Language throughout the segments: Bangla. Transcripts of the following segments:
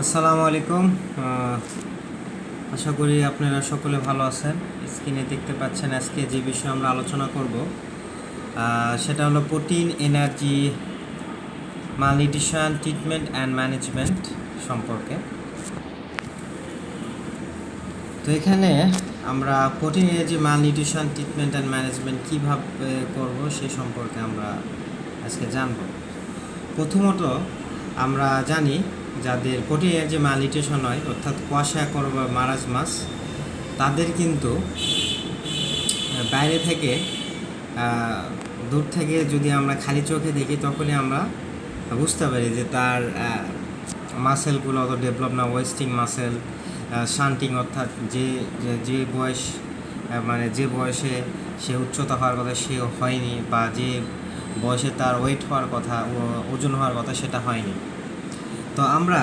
আসসালামু আলাইকুম। আশা করি আপনারা সকলে ভালো আছেন। স্ক্রিনে দেখতে পাচ্ছেন আজকে যে বিষয়ে আমরা আলোচনা করব সেটা হলো protein energy malnutrition treatment and management সম্পর্কে। তো এখানে আমরা protein energy malnutrition treatment and management কীভাবে করব সে সম্পর্কে আমরা আজকে জানব। প্রথমত আমরা জানি যাদের প্রোটিন এনার্জি মালনিউট্রিশন হয় অর্থাৎ কোয়াশাকর বা মারাজমাস, তাদের কিন্তু বাইরে থেকে দূর থেকে যদি আমরা খালি চোখে দেখি তখনই আমরা বুঝতে পারি যে তার মাসেলগুলো অত ডেভেলপ না, ওয়েস্টিং মাসেল, শান্টিং, অর্থাৎ যে যে বয়স মানে যে বয়সে সে উচ্চতা হওয়ার কথা সে হয়নি, বা যে বয়সে তার ওয়েট হওয়ার কথা, ওজন হওয়ার কথা সেটা হয়নি। তো আমরা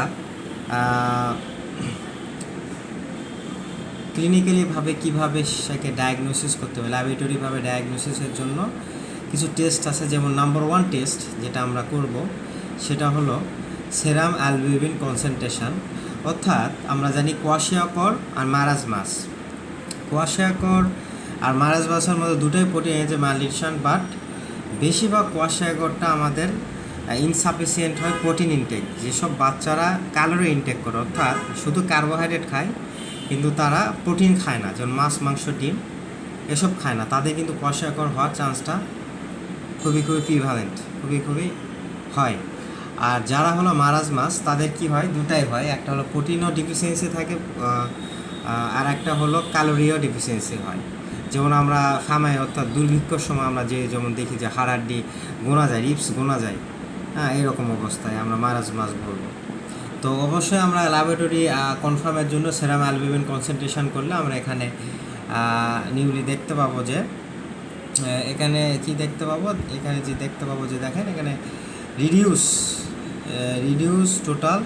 ক্লিনিক্যালিভাবে কীভাবে সেটাকে ডায়াগনোসিস করতে হবে, ল্যাবরেটরিভাবে ডায়াগনোসিসের জন্য কিছু টেস্ট আছে। যেমন নাম্বার 1 টেস্ট যেটা আমরা করব সেটা হলো সেরাম অ্যালবুমিন কনসেন্ট্রেশন। অর্থাৎ আমরা জানি কোয়াশিয়াকর আর মারাজমাস, কোয়াশিয়াকর আর মারাজমাসের মধ্যে দুটোই প্রোটিন এনার্জি মালনিউট্রিশন, বাট বেশিরভাগ কোয়াশিয়াকরটা আমাদের ইনসাফিসিয়েন্ট হয় প্রোটিন ইনটেক। যেসব বাচ্চারা ক্যালোরি ইনটেক করে অর্থাৎ শুধু কার্বোহাইড্রেট খায় কিন্তু তারা প্রোটিন খায় না, যেমন মাছ, মাংস, ডিম এসব খায় না, তাদের কিন্তু কোয়াশিয়াকর হওয়ার চান্সটা খুবই প্রিভ্যালেন্ট, খুবই হয়। আর যারা হলো মারাজমাস তাদের কি হয়, দুটাই হয়। একটা হলো প্রোটিনও ডিফিসিয়েন্সি থাকে, আর একটা হলো ক্যালোরিও ডিফিসিয়েন্সি হয়। যেমন আমরা ফার্মায় অর্থাৎ দুর্ভিক্ষর সময় আমরা যেমন দেখি যে হাড়াড্ডি গোনা যায়, রিপস গোনা যায়, হ্যাঁ, এরকম অবস্থায় আমরা মারাজমাস বলবো। তো অবশ্যই আমরা ল্যাবরেটরি কনফার্মের জন্য সেরাম অ্যালবুমিন কনসেন্ট্রেশন করলে আমরা এখানে নিউলি দেখতে পাবো যে এখানে কি দেখতে পাবো, এখানে যে দেখতে পাবো যে দেখেন এখানে রিডিউস টোটাল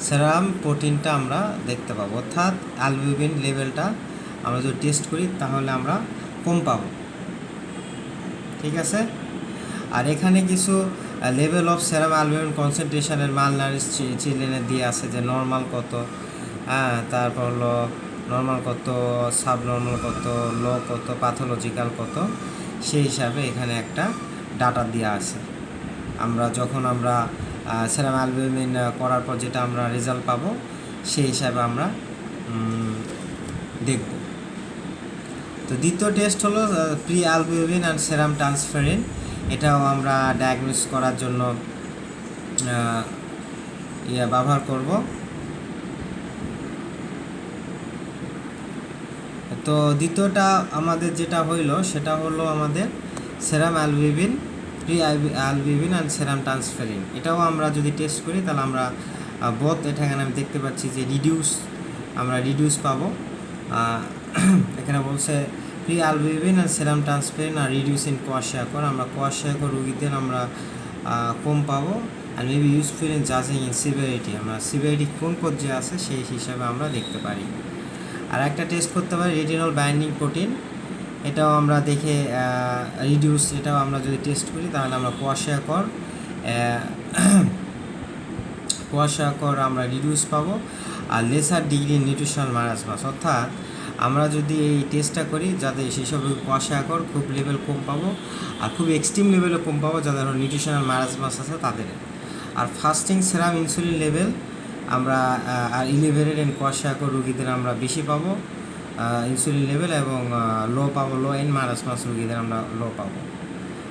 সেরাম প্রোটিনটা আমরা দেখতে পাবো, অর্থাৎ অ্যালবুমিন লেভেলটা আমরা যদি টেস্ট করি তাহলে আমরা কম পাবো। ঠিক আছে। আর এখানে কিছু লেভেল অফ সেরাম অ্যালবুমিন কনসেন্ট্রেশনের মালনারিশ চিলড্রেনের দিয়ে আছে যে নর্মাল কত, হ্যাঁ, তারপর হলো নর্মাল কত, সাবনর্মাল কত, লো কত, প্যাথোলজিক্যাল কত, সেই হিসাবে এখানে একটা ডাটা দেওয়া আছে। যখন আমরা সেরাম অ্যালবুমিন করার পর যেটা আমরা রেজাল্ট পাবো সেই হিসাবে আমরা দেখব। তো দ্বিতীয় টেস্ট হলো pre albumin and serum transferrin. এটাও আমরা ডায়াগনোস করার জন্য ব্যবহার করব। তো দ্বিতীয়টা আমাদের যেটা হইল সেটা হলো আমাদের serum albumin, pre albumin and serum transferrin. এটাও আমরা যদি টেস্ট করি তাহলে আমরা এটা এখানে আমি দেখতে পাচ্ছি যে রিডিউস পাবো। এখানে বলছে pre albumin and serum transferrin are reduce in kwashiorkor. আমরা কোয়াশিয়াকর রোগীদের আমরা কম পাবো। আর মেবি ইউজফুল ইন জাজিং ইন সিভিয়ারিটি, আমরা সিভিয়ারিটি কোন পর্যায়ে আছে সেই হিসাবে আমরা দেখতে পারি। আর একটা টেস্ট করতে পারি রেটিনল বাইন্ডিং প্রোটিন, এটাও আমরা দেখে রিডিউস, এটাও আমরা যদি টেস্ট করি তাহলে আমরা কোয়াশিয়াকর আমরা রিডিউস পাবো। আর লেসার ডিগ্রি নিউট্রিশনাল মারাজমাস, অর্থাৎ আমরা যদি এই টেস্টটা করি যাদের সেসব কোয়াশিয়াকর খুব লেভেল কম পাবো, আর খুব এক্সট্রিম লেভেলে কম পাবো যাদের নিউট্রিশনাল মারাজমাস আছে তাদের। আর ফাস্টিং সেরাম ইনসুলিন লেভেল আমরা আর ইলেভেটেড এন্ড কোয়াশিয়াকর রোগীদের আমরা বেশি পাবো ইনসুলিন লেভেল, এবং লো এন্ড মারাজমাস রোগীদের আমরা লো পাবো।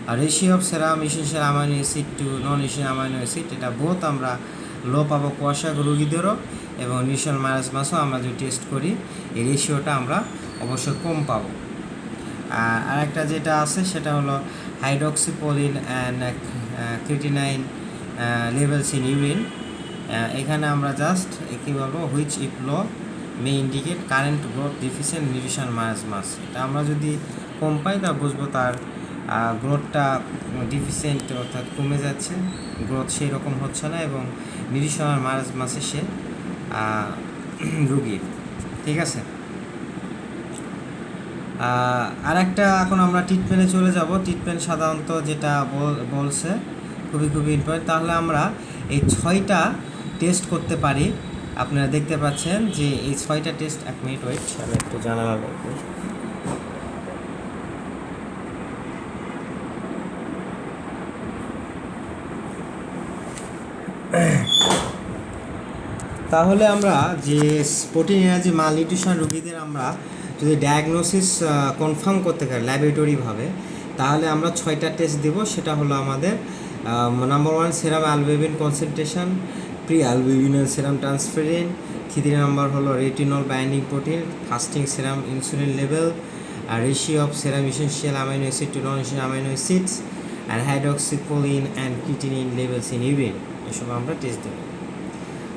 আর ratio of serum essential amino acid to non essential amino acid, এটা বোথ আমরা লো পাবো কোয়াশিয়াকর রোগীদেরও, এবং নিউট্রিশনাল মারাজমাসও আমরা যদি টেস্ট করি এই রেশিওটা আমরা অবশ্যই কম পাবো। আর একটা যেটা আছে সেটা হলো hydroxyproline and creatinine levels in urine. এখানে আমরা জাস্ট কী বলবো, which if low may indicate current growth deficient nutrition marasmus. এটা আমরা যদি কম পাই তা বুঝবো তার গ্রোথটা ডিফিসিয়েন্ট, অর্থাৎ কমে যাচ্ছে, গ্রোথ সেই রকম হচ্ছে না, এবং নিউট্রিশনাল মারাজমাসে সে রুগী। ঠিক আছে। আর একটা এখন আমরা ট্রিটমেন্টে চলে যাব। ট্রিটমেন্ট সাধারণত যেটা বলছে খুবই ইম্পর্টেন্ট। তাহলে আমরা এই 6টা টেস্ট করতে পারি আপনারা দেখতে পাচ্ছেন যে এই 6টা টেস্ট, 1 মিনিট ওয়েট, আমি একটু জানালা রাখবো। তাহলে আমরা যে প্রোটিন এনার্জি মালনিউট্রিশন রোগীদের আমরা যদি ডায়াগনোসিস কনফার্ম করতে পারি ল্যাবরেটরিভাবে, তাহলে আমরা 6টা টেস্ট দেব। সেটা হলো আমাদের number 1 serum albumin concentration, pre albumin serum transferrin, 3 number হলো retinol binding protein, fasting serum insulin level, আর ratio of serum essential amino acid to non essential amino acids, আর hydroxyproline and creatinine levels in urine, এসব আমরা টেস্ট দেবো।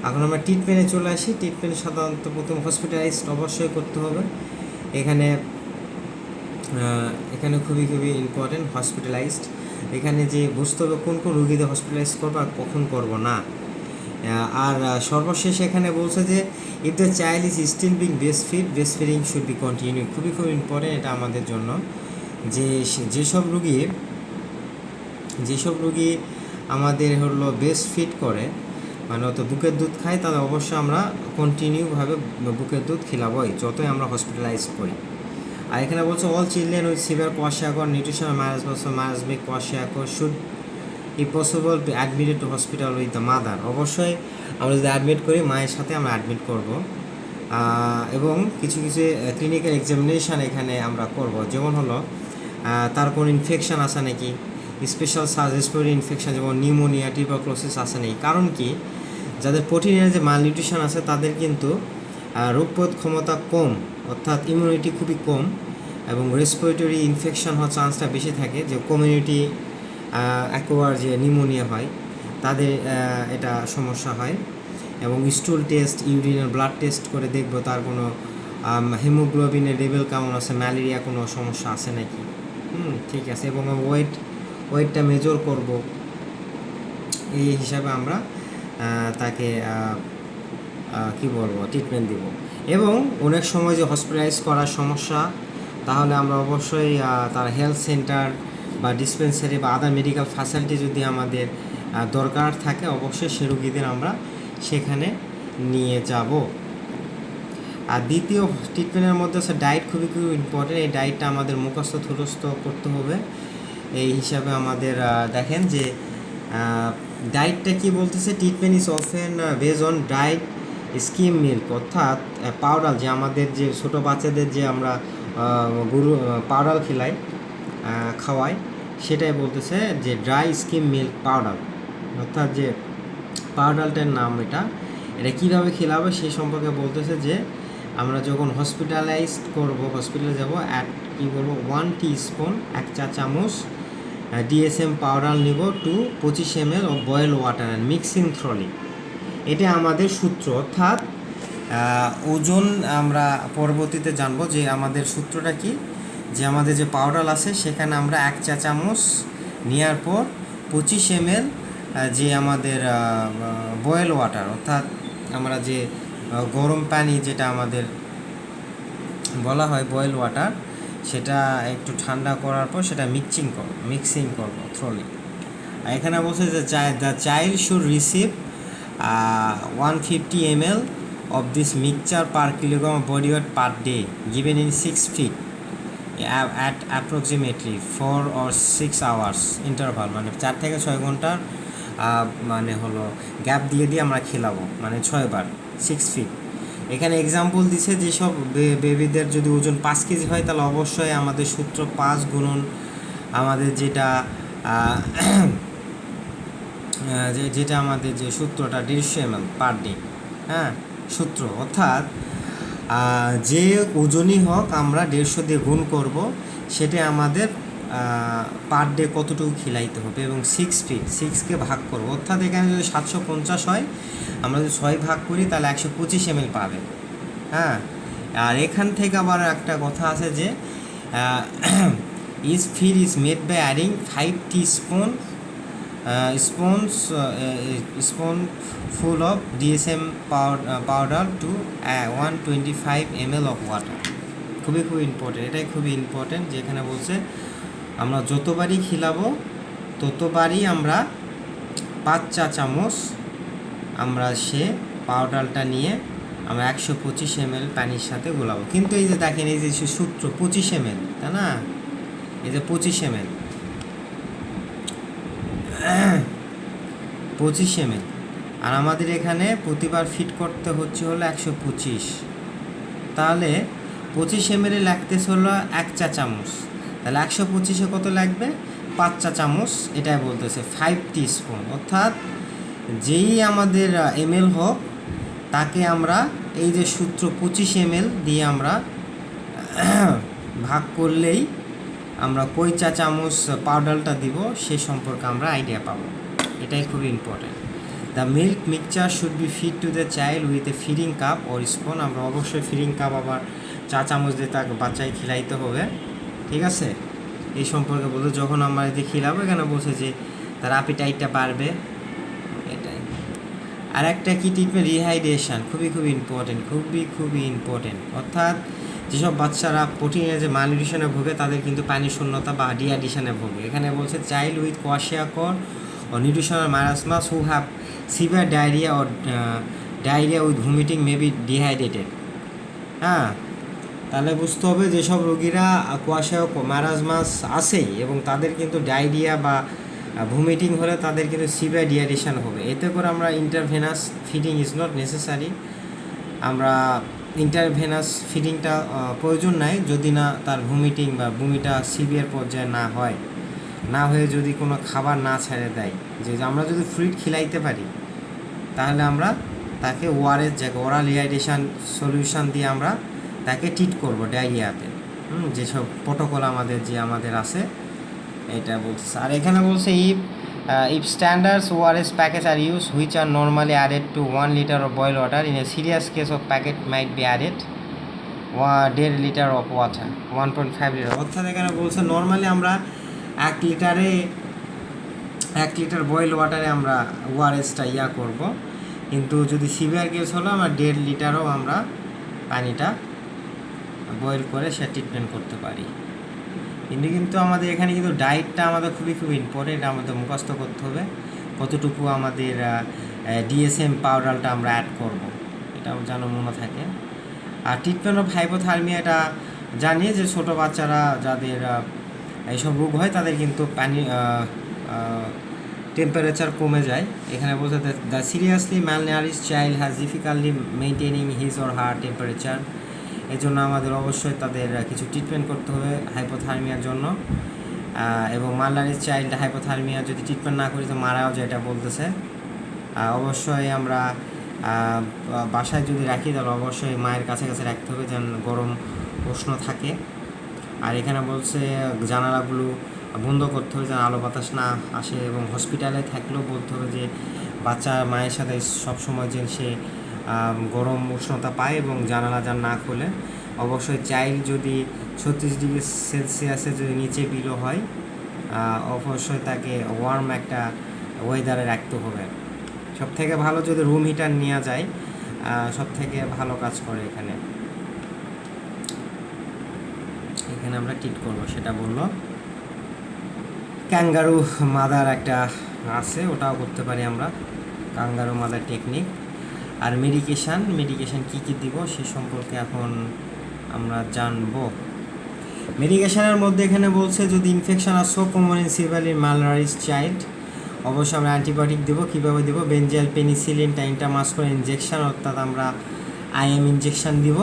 এখন আমরা ট্রিটমেন্টে চলে আসি। ট্রিটমেন্ট সাধারণত প্রথম হসপিটালাইজড অবশ্যই করতে হবে। এখানে খুবই ইম্পর্টেন্ট হসপিটালাইজড। এখানে যে বুঝতে হবে কোন কোন রুগীদের হসপিটালাইজ করবো আর কখন করবো না। আর সর্বশেষ এখানে বলছে যে if the child is still being breast feeding should be continue. খুবই ইম্পর্টেন্ট এটা আমাদের জন্য, যে যেসব রুগী আমাদের হলো ব্রেস্ট ফিড করে, মানে অত বুকের দুধ খায়, তাহলে অবশ্যই আমরা কন্টিনিউভাবে বুকের দুধ খিলাবই যতই আমরা হসপিটালাইজ করি। আর এখানে বলছে all children with severe kwashiorkor nutritional marasmic kwashiorkor should if possible be admitted to hospital with the mother. অবশ্যই আমরা যদি অ্যাডমিট করি, মায়ের সাথে আমরা অ্যাডমিট করব। এবং কিছু ক্লিনিক্যাল এক্সামিনেশান এখানে আমরা করব, যেমন হলো তার কোনো ইনফেকশান আছে নাকি, স্পেশাল রেসপিরেটরি ইনফেকশান যেমন নিউমোনিয়া, টিউবারকুলোসিস আছে নাকি। কারণ কি, যাদের প্রোটিনের যে মালনিউট্রিশন আছে তাদের কিন্তু রোগ প্রতিরোধ ক্ষমতা কম, অর্থাৎ ইমিউনিটি খুবই কম, এবং রেসপিরেটরি ইনফেকশন হওয়ার চান্সটা বেশি থাকে। যে কমিউনিটি অ্যাকোয়ার যে নিউমোনিয়া হয় তাদের এটা সমস্যা হয়। এবং স্টুল টেস্ট, ইউরিনের ব্লাড টেস্ট করে দেখব তার কোনো হিমোগ্লোবিনের লেভেল কেমন আছে, ম্যালেরিয়া কোনো সমস্যা আছে নাকি। ঠিক আছে। এবং ওয়েটটা মেজর করব, এই হিসাবে আমরা তাকে ট্রিটমেন্ট দিব। এবং অনেক সময় যে হসপিটালাইজ করার সমস্যা, তাহলে আমরা অবশ্যই তার হেলথ সেন্টার বা ডিসপেন্সারি বা আদার মেডিকেল ফ্যাসিলিটি যদি আমাদের দরকার থাকে, অবশ্যই সে রোগীদের আমরা সেখানে নিয়ে যাব। আর দ্বিতীয় ট্রিটমেন্টের মধ্যে হচ্ছে ডায়েট, খুবই ইম্পর্টেন্ট। এই ডায়েটটা আমাদের মুখস্থ করতে হবে। এই হিসাবে আমাদের দেখেন যে ডায়েটটা কি বলতেছে, treatment is often based on diet skim milk, অর্থাৎ পাউডার, যে আমাদের যে ছোটো বাচ্চাদের যে আমরা পাউডার খাওয়াই, সেটাই বলতেছে যে ড্রাই স্কিম মিল্ক পাউডার, অর্থাৎ যে পাউডারটার নাম এটা কীভাবে খেলাবে সেই সম্পর্কে বলতেছে। যে আমরা যখন হসপিটালে যাব, কী করবো, 1 টিস্পুন 1 চা চামচ DSM পাউডার নিব to 25 ml of boil water and mixing thoroughly. এটা আমাদের সূত্র, অর্থাৎ ওজন আমরা পরবর্তীতে জানবো যে আমাদের সূত্রটা কি। যে আমাদের যে পাউডার আছে সেখানে আমরা 1 চা চামচ নেওয়ার পর 25 ml যে আমাদের বয়েল ওয়াটার, অর্থাৎ আমরা যে গরম পানি যেটা আমাদের বলা হয় বয়েল ওয়াটার, সেটা একটু ঠান্ডা করার পর সেটা মিক্সিং করব থ্রলি। আর এখানে বলছে যে the child should receive 150 ml of this mixture per kilogram of body weight per day given in 6 feet at approximately 4 or 6 hours interval, মানে 4 থেকে 6 ঘন্টার মানে হলো গ্যাপ দিয়ে আমরা খেলাবো, মানে 6 বার 6 ফিট। এখানে এক্সাম্পল দিছে যেসব বেবিদের যদি ওজন 5 কেজি হয়, তাহলে অবশ্যই আমাদের সূত্র 5 গুণন আমাদের যেটা আমাদের যে সূত্রটা 150 ml পার ডে, সূত্র, অর্থাৎ যে ওজনই হোক আমরা 150 দিয়ে গুণ করব, সেটা আমাদের পার ডে কতটুকু খিলাইতে হবে, এবং 6কে ভাগ করব, অর্থাৎ এখানে যদি 750 হয়, আমরা যদি 6 ভাগ করি তাহলে 125 ml পাবে। আর এখান থেকে আবার একটা কথা আছে যে is feed is made by adding 5 teaspoon spoonful of DSM powder to 125 ml of water। খুবই ইম্পর্টেন্ট, এটাই খুবই ইম্পর্টেন্ট। যেখানে বলছে আমরা যতবারই খিলাবো ততবারই আমরা 5 চা চামচ আমরা পাউডারটা নিয়ে আমরা 125 ml পানির সাথে গোলাবো। কিন্তু এই যে দেখেন এই যে সূত্র 25 ml, তাই না, এই যে 25 ml 25 ml, আর আমাদের এখানে প্রতিবার ফিট করতে হচ্ছে হলো 125, তাহলে 25 ml লাগতেছে হলো 1 চা চামচ, তাহলে 125-এ কত লাগবে, 5 চা চামচ, এটাই বলতেছে 5 টিস্পুন। অর্থাৎ যেই আমাদের ml হোক তাকে আমরা এই যে সূত্র 25 ml দিয়ে আমরা ভাগ করলেই আমরা কই চা চামচ পাউডারটা দিব সে সম্পর্কে আমরা আইডিয়া পাবো। এটাই খুব important. The milk mixture should be feed to the child with a feeding cup or spoon. আমরা অবশ্যই ফিডিং কাপ আবার চা চামচ দিয়ে তাকে বাচ্চাকে খিলাইতে হবে, ঠিক আছে। এই সম্পর্কে বলতে যখন আমরা যে খিলাবো এখানে বলছে যে তার অ্যাপিটাইটটা বাড়বে, এটাই। আর একটা কি ট্রিটমেন্ট, রিহাইড্রেশন, খুবই ইম্পর্টেন্ট। অর্থাৎ যেসব বাচ্চারা প্রোটিনের যে মালনিউট্রিশনে ভোগে তাদের কিন্তু পানি শূন্যতা বা ডিহাইড্রেশনে ভোগে। এখানে বলছে child with kwashiorkor or nutritional marasmus who have severe diarrhoea or diarrhoea with vomiting may be dehydrated. হ্যাঁ, তাহলে বুঝতে হবে যেসব রোগীরা কোয়াশিয়াকর মারাসমাস আছেই এবং তাদের কিন্তু ডায়রিয়া বা ভমিটিং হলে তাদের কিন্তু সিভিয়ার ডিহাইড্রেশন হবে। এতে করে আমরা intravenous feeding is not necessary. আমরা ইন্টারভেনাস ফিডিংটা প্রয়োজন নাই যদি না তার ভমিটিং বা বমিটা সিভিয়ার পর্যায়ে না হয়ে যদি কোনো খাবার না ছেড়ে দেয়। যে আমরা যদি ফ্লুইড খিলাইতে পারি তাহলে আমরা তাকে ওআরএস জায়গায় ওরাল রিহাইড্রেশন সলিউশন দিয়ে আমরা তাকে ট্রিট করবো ডায়রিয়াতে। যেসব প্রোটোকল আমাদের আছে এটা বলছে। আর এখানে বলছে if standards ORS packets are used which are normally added to 1 liter of boiled water, in a serious case of packet might be added 1.5 liter of water, 1.5 liter। অর্থাৎ এখানে বলছে নর্মালি আমরা 1 লিটার বয়েল ওয়াটারে আমরা ওআরএসটা করব, কিন্তু যদি সিভিয়ার কেস হলো আমরা 1.5 লিটারও আমরা পানিটা বয়েল করে সে ট্রিটমেন্ট করতে পারি। কিন্তু আমাদের এখানে কিন্তু ডায়েটটা আমাদের খুবই ইম্পর্টেন্ট, আমাদের মুখস্থ করতে হবে কতটুকু আমাদের ডিএসএম পাউডারটা আমরা অ্যাড করব, এটা যেন মনে থাকে। আর ট্রিটমেন্ট অফ হাইপোথার্মিয়া এটা জানি যে ছোটো বাচ্চারা যাদের এইসব রোগ হয় তাদের কিন্তু পানি টেম্পারেচার কমে যায়। এখানে বলতে the seriously malnourish child has difficulty maintaining his or her temperature. এর জন্য আমাদের অবশ্যই তাদের কিছু ট্রিটমেন্ট করতে হবে হাইপোথার্মিয়ার জন্য। এবং ম্যালনারিশ চাইল্ড হাইপোথার্মিয়া যদি ট্রিটমেন্ট না করি তো মারাও যায়, এটা বলতেছে। অবশ্যই আমরা বাসায় যদি রাখি তাহলে অবশ্যই মায়ের কাছে রাখতে হবে যেন গরম উষ্ণ থাকে। আর এখানে বলছে জানালাগুলো বন্ধ করতে হবে যেন আলো বাতাস না আসে, এবং হসপিটালে থাকলেও বলতে হবে যে বাচ্চা মায়ের সাথে সবসময় যেন সে গরম উষ্ণতা পায় এবং জানালা যেন না খোলে। অবশ্যই চাইল্ড যদি 36 ডিগ্রি সেলসিয়াসের যদি নিচে বিলো হয় অবশ্যই তাকে ওয়ার্ম একটা ওয়েদারে রাখতে হবে। সবথেকে ভালো যদি রুম হিটার নেওয়া যায় সবথেকে ভালো কাজ করে। এখানে আমরা ট্রিট করবো সেটা বললো। ক্যাঙ্গারু মাদার একটা আছে, ওটাও করতে পারি আমরা, ক্যাঙ্গারু মাদার টেকনিক। আর মেডিকেশান কী দিব সে সম্পর্কে এখন আমরা জানবো। মেডিকেশানের মধ্যে এখানে বলছে যদি infection are so common in severely malnourished child অবশ্যই আমরা অ্যান্টিবায়োটিক দেবো। কীভাবে দেবো, বেনজেল পেনিসিলিনটা ইন্টারমাস করে ইনজেকশন, অর্থাৎ আমরা আইএম ইনজেকশন দিব।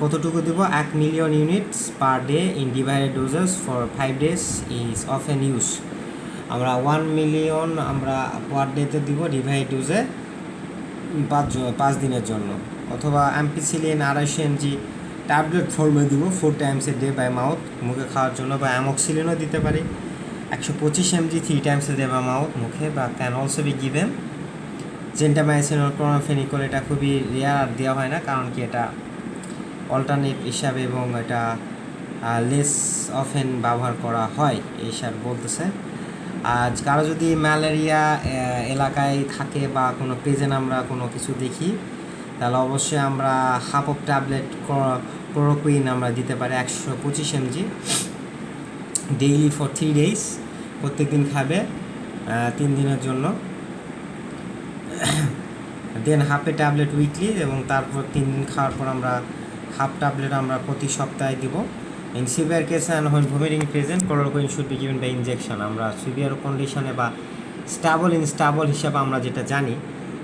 কতটুকু দেবো, 1 million units per day in divided doses for 5 days is often use. আমরা 1 মিলিয়ন আমরা পার ডেতে দিব ডিভাইড ডোজে 5 দিনের জন্য, অথবা অ্যাম্পিসিলিন 250 mg ট্যাবলেট ফর্মে দিব 4 times a day by mouth, মুখে খাওয়ার জন্য, বা অ্যামক্সিলিনও দিতে পারি 125 mg 3 times a day by mouth, মুখে, বা can also be given gentamicin or chloramphenicol. এটা খুবই রেয়ার, দেওয়া হয় না, কারণ কি এটা অল্টারনেট হিসাবে এবং এটা লেস অফেন ব্যবহার করা হয় এই হিসাবে বলতেছে। আর কারো যদি ম্যালেরিয়া এলাকায় থাকে বা কোনো পেজেন্ট আমরা কোনো কিছু দেখি তাহলে অবশ্যই আমরা হাফ অফ ট্যাবলেট ক্লোরোকুইন আমরা দিতে পারি 125 mg ডেইলি ফর 3 days, প্রত্যেক দিন খাবে 3 দিনের জন্য। দেন হাফ এ ট্যাবলেট উইকলি, এবং তারপর 3 দিন খাওয়ার পর আমরা হাফ ট্যাবলেট আমরা প্রতি সপ্তাহে দিব। In severe case and when vomiting present, chloroquine should be given by injection. আমরা সিভিয়ার কন্ডিশনে বা ইনস্টাবল হিসাবে আমরা যেটা জানি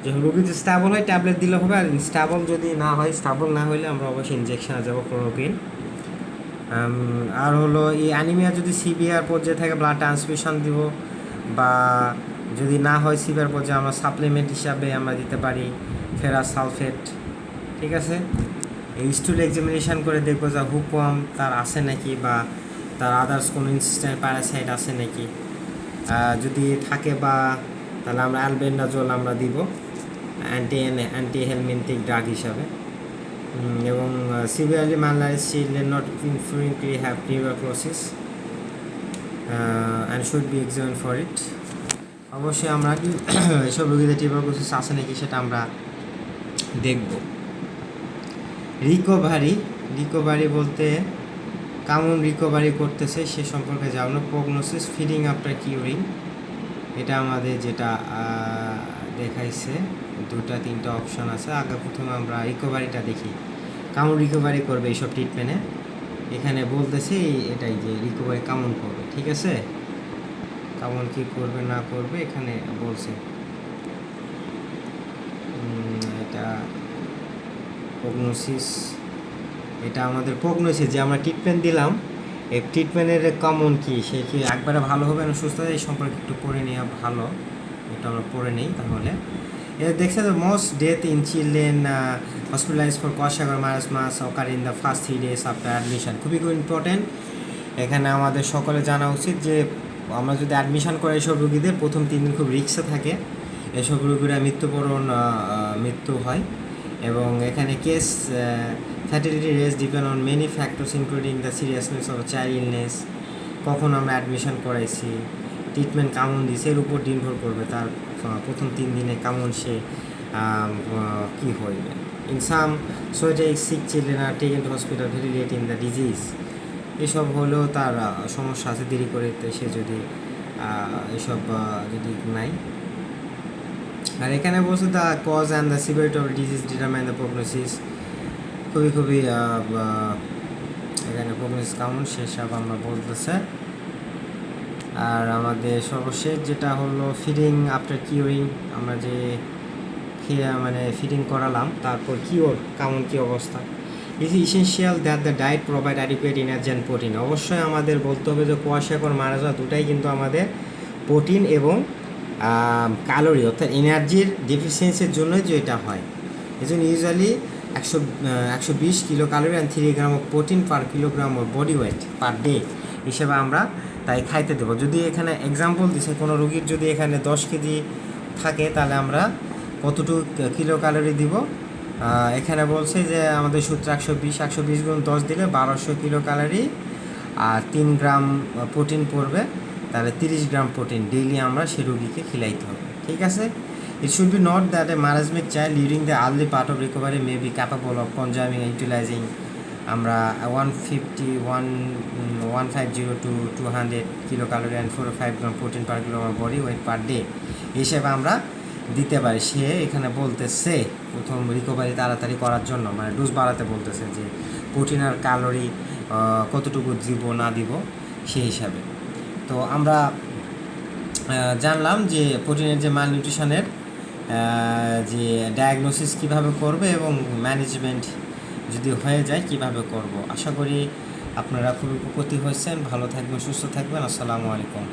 যে রোগী যে স্টেবল হয় ট্যাবলেট দিলে হবে, আর ইনস্টেবল যদি না হয়, স্টেবল না হলে আমরা অবশ্যই ইনজেকশনে যাব ক্লোরোকুইন। আর হলো এই অ্যানিমিয়া যদি সিভিয়ার পর্যায়ে থাকে ব্লাড ট্রান্সফিউশন দিব, বা যদি না হয় সিভিয়ার পর্যায়ে আমরা সাপ্লিমেন্ট হিসাবে আমরা দিতে পারি ফেরাস সালফেট। ঠিক আছে, এই স্টুল এক্সামিনেশন করে দেখবো যে হুকওয়ার্ম তার আছে নাকি, বা তার আদার্স কোনো ইনসিস্টেন্ট প্যারাসাইট আছে নাকি। যদি থাকে বা তাহলে আমরা অ্যালবেন্ডাজোল আমরা দিব অ্যান্টি হেলমিনথিক ড্রাগ হিসাবে। এবং severely malnourished children not infrequently have tuberculosis and should be examined for it. অবশ্যই আমরা কি এসব রোগীদের টিউবারকুলোসিস আছে নাকি সেটা আমরা দেখব। রিকভারি বলতে কেমন রিকভারি করতেছে সে সম্পর্কে জানো। প্রগনোসিস, ফিডিং আফটার কিউরিং, এটা আমাদের যেটা দেখাইছে 2-3টা অপশন আছে। আগে প্রথমে আমরা রিকভারিটা দেখি, কেমন রিকভারি করবে এইসব ট্রিটমেন্টে। এখানে বলতেছে এটাই যে রিকভারি কেমন করবে। ঠিক আছে, কেমন কী করবে না করবে এখানে বলছে। এটা প্রগনোসিস, এটা আমাদের প্রগনোসিস যে আমরা ট্রিটমেন্ট দিলাম, এই ট্রিটমেন্টের কেমন কী, সে কি একবারে ভালো হবে না সুস্থ হবে, এই সম্পর্কে একটু পড়ে নেওয়া ভালো। এটা আমরা পড়ে নিই তাহলে। এটা দেখছে তো most death in children hospitalise for kwashiorkor marasmus occur in the first 3 days after admission. খুবই ইম্পর্টেন্ট, এখানে আমাদের সকলে জানা উচিত যে আমরা যদি অ্যাডমিশন করে এসব রুগীদের প্রথম 3 দিন খুব রিস্কে থাকে, এসব রুগীরা মৃত্যু হয়। এবং এখানে case fatality rates depend on many factors including the seriousness of child illness, কখন আমরা অ্যাডমিশন করাইছি, ট্রিটমেন্ট কেমন দিয়েছে এর উপর নির্ভর করবে তার প্রথম 3 দিনে কেমন সে কী হইবে। In some septic sick children are taken to hospital very late in the disease, এসব হলেও তার সমস্যা আছে, দেরি করে সে যদি এসব যদি নাই। আর এখানে বলছে the cause and the severity of disease determine the prognosis. খুবই এখানে প্রগনোসিস কেমন সেসব আমরা বলতেছে। আর আমাদের সর্বশেষ যেটা হলো ফিডিং আফটার কিউরিং, আমরা যে ফিডিং করালাম তারপর কিওর কেমন কী অবস্থা। Is essential that the diet provide adequate energy and protein. অবশ্যই আমাদের বলতে হবে যে কোয়াশিয়কর মারা যাওয়া দুটাই কিন্তু আমাদের প্রোটিন এবং ক্যালোরি অর্থাৎ এনার্জির ডেফিসিয়েন্সির জন্যই যে এটা হয়। এই জন্য usually 120 kilo calorie and 3 gram of protein per kilogram of body weight per day হিসেবে আমরা তাই খাইতে দেবো। যদি এখানে এক্সাম্পল দিছে কোনো রুগীর যদি এখানে 10 কেজি থাকে তাহলে আমরা কতটুকু কিলো ক্যালোরি দিব। এখানে বলছে যে আমাদের সূত্র 120 গুণ 10 দিলে 1200 কিলো ক্যালোরি আর 3 গ্রাম প্রোটিন পড়বে, তাহলে 30 গ্রাম প্রোটিন ডেইলি আমরা সে রুগীকে খিলাইতে হবে। ঠিক আছে, it should be not that a marasmic child during the early part of recovery may be capable of consuming utilising আমরা 150 to 200 kilo calorie and 4 or 5 gram protein per kilogram body weight per day হিসেবে আমরা দিতে পারি। সে এখানে বলতেছে প্রথম রিকভারি তাড়াতাড়ি করার জন্য ডোজ বাড়াতে বলতেছে যে প্রোটিন আর ক্যালোরি কতটুকু দিব না দিব সেই হিসাবে। তো আমরা জানলাম যে প্রোটিনের যে মালনিউট্রিশনের যে ডায়াগনোসিস কিভাবে করবে এবং ম্যানেজমেন্ট যদি হয়ে যায় কিভাবে করব। আশা করি আপনারা খুবই উপকৃত হয়েছেন। ভালো থাকবেন, সুস্থ থাকবেন। আসসালামু আলাইকুম।